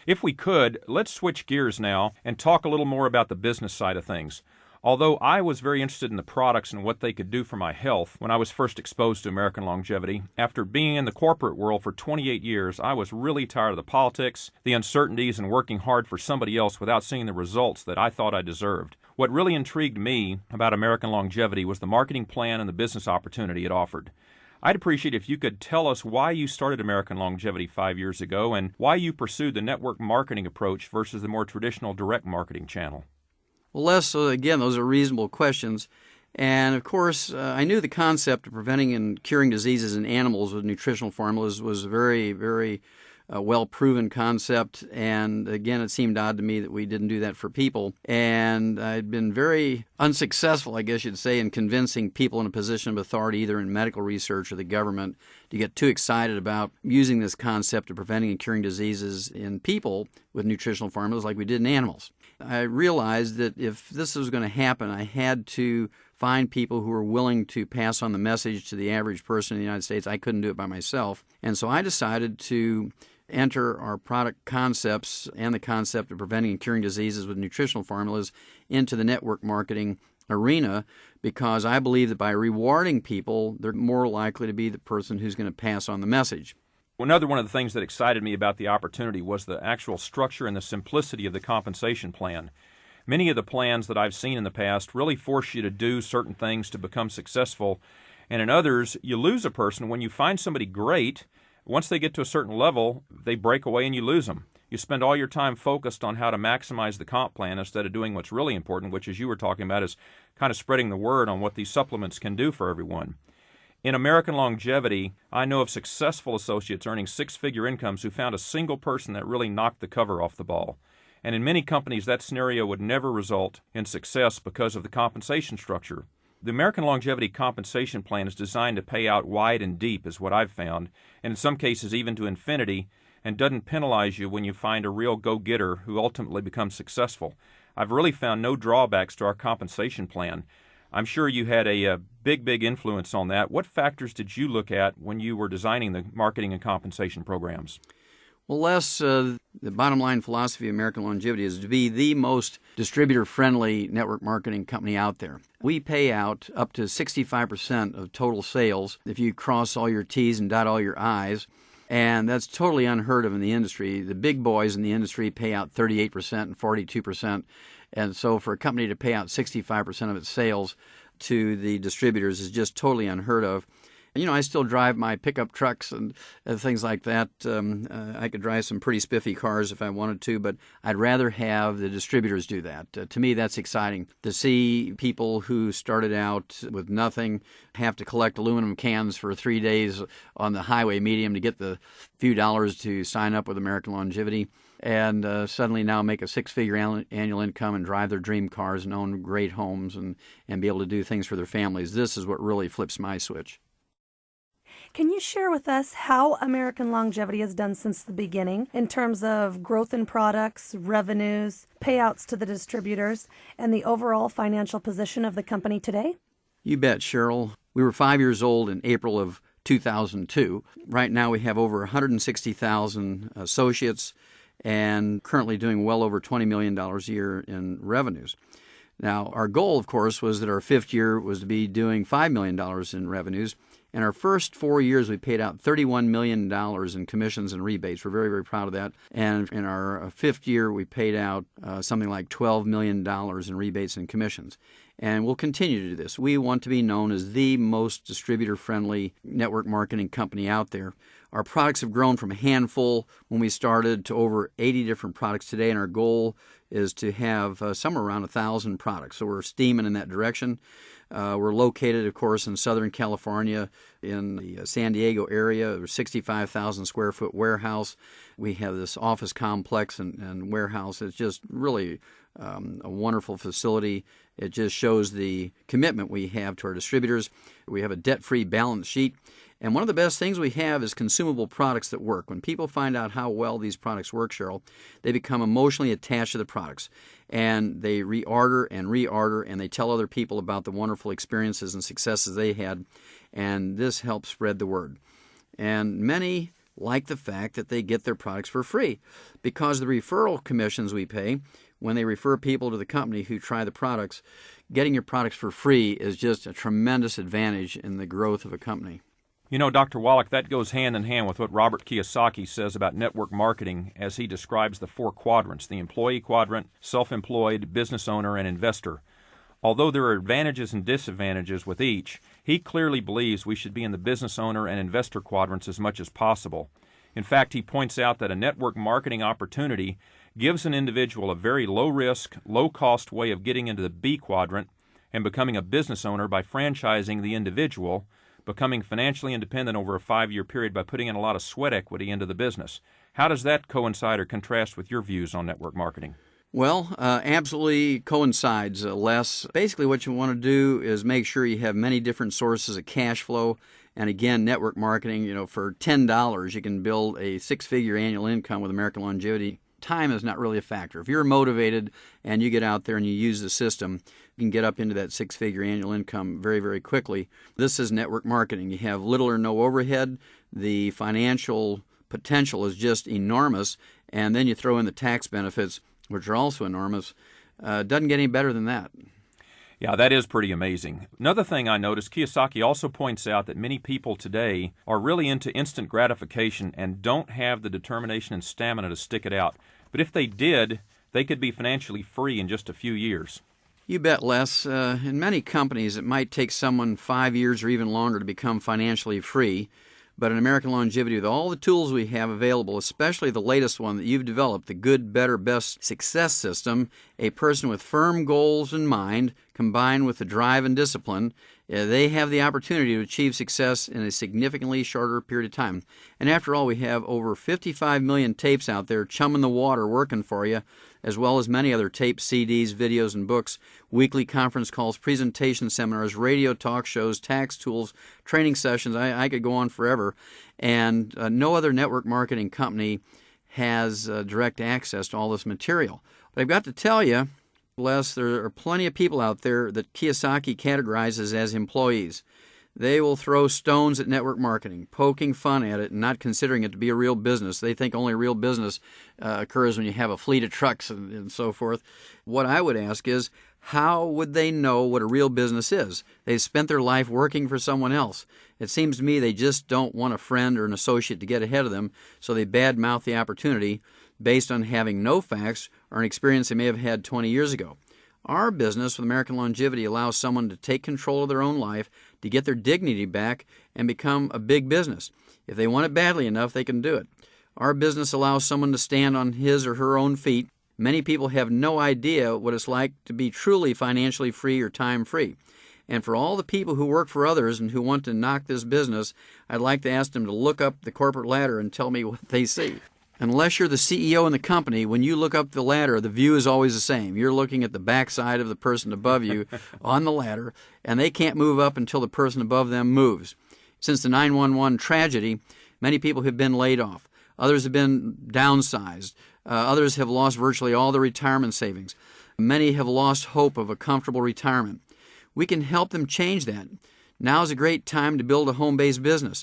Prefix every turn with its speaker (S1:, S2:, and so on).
S1: If we could, let's switch gears now and talk a little more about the business side of things. Although I was very interested in the products and what they could do for my health when I was first exposed to American Longevity, after being in the corporate world for 28 years, I was really tired of the politics, the uncertainties, and working hard for somebody else without seeing the results that I thought I deserved. What really intrigued me about American Longevity was the marketing plan and the business opportunity it offered. I'd appreciate if you could tell us why you started American Longevity 5 years ago and why you pursued the network marketing approach versus the more traditional direct marketing channel.
S2: Well, Les, again, those are reasonable questions. And, of course, I knew the concept of preventing and curing diseases in animals with nutritional formulas was a very, very well-proven concept. And, again, it seemed odd to me that we didn't do that for people. And I'd been very unsuccessful, I guess you'd say, in convincing people in a position of authority, either in medical research or the government, to get too excited about using this concept of preventing and curing diseases in people with nutritional formulas like we did in animals. I realized that if this was going to happen, I had to find people who were willing to pass on the message to the average person in the United States. I couldn't do it by myself. And so I decided to enter our product concepts and the concept of preventing and curing diseases with nutritional formulas into the network marketing arena, because I believe that by rewarding people, they're more likely to be the person who's going to pass on the message.
S1: Another one of the things that excited me about the opportunity was the actual structure and the simplicity of the compensation plan. Many of the plans that I've seen in the past really force you to do certain things to become successful, and in others, you lose a person. When you find somebody great, once they get to a certain level, they break away and you lose them. You spend all your time focused on how to maximize the comp plan instead of doing what's really important, which, as you were talking about, is kind of spreading the word on what these supplements can do for everyone. In American Longevity, I know of successful associates earning six-figure incomes who found a single person that really knocked the cover off the ball. And in many companies, that scenario would never result in success because of the compensation structure. The American Longevity compensation plan is designed to pay out wide and deep, is what I've found, and in some cases even to infinity, and doesn't penalize you when you find a real go-getter who ultimately becomes successful. I've really found no drawbacks to our compensation plan. I'm sure you had a big influence on that. What factors did you look at when you were designing the marketing and compensation programs?
S2: Well, Les, the bottom line philosophy of American Longevity is to be the most distributor-friendly network marketing company out there. We pay out up to 65% of total sales if you cross all your T's and dot all your I's, and that's totally unheard of in the industry. The big boys in the industry pay out 38% and 42%, and so for a company to pay out 65% of its sales to the distributors is just totally unheard of. You know, I still drive my pickup trucks and things like that. I could drive some pretty spiffy cars if I wanted to, but I'd rather have the distributors do that. To me, that's exciting to see people who started out with nothing have to collect aluminum cans for 3 days on the highway medium to get the few dollars to sign up with American Longevity, and suddenly now make a six-figure annual income and drive their dream cars and own great homes and be able to do things for their families. This is what really flips my switch.
S3: Can you share with us how American Longevity has done since the beginning in terms of growth in products, revenues, payouts to the distributors, and the overall financial position of the company today?
S2: You bet, Cheryl. We were 5 years old in April of 2002. Right now we have over 160,000 associates and currently doing well over $20 million a year in revenues. Now, our goal, of course, was that our fifth year was to be doing $5 million in revenues. In our first 4 years, we paid out $31 million in commissions and rebates. We're very, very proud of that. And in our fifth year, we paid out something like $12 million in rebates and commissions. And we'll continue to do this. We want to be known as the most distributor-friendly network marketing company out there. Our products have grown from a handful when we started to over 80 different products today, and our goal is to have somewhere around 1,000 products. So we're steaming in that direction. We're located, of course, in Southern California in the San Diego area. There's a 65,000 square foot warehouse. We have this office complex and warehouse. It's just really a wonderful facility. It just shows the commitment we have to our distributors. We have a debt-free balance sheet. And one of the best things we have is consumable products that work. When people find out how well these products work, Cheryl, they become emotionally attached to the products. And they reorder, and they tell other people about the wonderful experiences and successes they had. And this helps spread the word. And many like the fact that they get their products for free, because the referral commissions we pay when they refer people to the company who try the products, getting your products for free is just a tremendous advantage in the growth of a company.
S1: You know, Dr. Wallach, that goes hand in hand with what Robert Kiyosaki says about network marketing as he describes the 4 quadrants: the employee quadrant, self-employed, business owner, and investor. Although there are advantages and disadvantages with each, he clearly believes we should be in the business owner and investor quadrants as much as possible. In fact, he points out that a network marketing opportunity gives an individual a very low-risk, low-cost way of getting into the B quadrant and becoming a business owner by franchising the individual, becoming financially independent over a 5-year period by putting in a lot of sweat equity into the business. How does that coincide or contrast with your views on network marketing?
S2: Well, absolutely coincides, Les. Basically, what you want to do is make sure you have many different sources of cash flow. And again, network marketing, for $10, you can build a 6-figure annual income with American Longevity. Time is not really a factor. If you're motivated and you get out there and you use the system, you can get up into that 6-figure annual income very, very quickly. This is network marketing. You have little or no overhead. The financial potential is just enormous. And then you throw in the tax benefits, which are also enormous. Doesn't get any better than that.
S1: Yeah, that is pretty amazing. Another thing I noticed, Kiyosaki also points out that many people today are really into instant gratification and don't have the determination and stamina to stick it out. But if they did, they could be financially free in just a few years.
S2: You bet, Les. In many companies, it might take someone 5 years or even longer to become financially free. But in American Longevity, with all the tools we have available, especially the latest one that you've developed, the Good, Better, Best Success System, a person with firm goals in mind, combined with the drive and discipline, they have the opportunity to achieve success in a significantly shorter period of time. And after all, we have over 55 million tapes out there chumming the water working for you, as well as many other tapes, CDs, videos, and books, weekly conference calls, presentation seminars, radio talk shows, tax tools, training sessions. I could go on forever. And no other network marketing company has direct access to all this material. But I've got to tell you, Les, there are plenty of people out there that Kiyosaki categorizes as employees. They will throw stones at network marketing, poking fun at it and not considering it to be a real business. They think only real business occurs when you have a fleet of trucks and so forth. What I would ask is, how would they know what a real business is? They've spent their life working for someone else. It seems to me they just don't want a friend or an associate to get ahead of them, so they badmouth the opportunity based on having no facts or an experience they may have had 20 years ago. Our business with American Longevity allows someone to take control of their own life, to get their dignity back, and become a big business. If they want it badly enough, they can do it. Our business allows someone to stand on his or her own feet. Many people have no idea what it's like to be truly financially free or time-free. And for all the people who work for others and who want to knock this business, I'd like to ask them to look up the corporate ladder and tell me what they see. Unless you're the CEO in the company, when you look up the ladder, the view is always the same. You're looking at the backside of the person above you on the ladder, and they can't move up until the person above them moves. Since the 9/11 tragedy, many people have been laid off. Others have been downsized. Others have lost virtually all their retirement savings. Many have lost hope of a comfortable retirement. We can help them change that. Now is a great time to build a home-based business.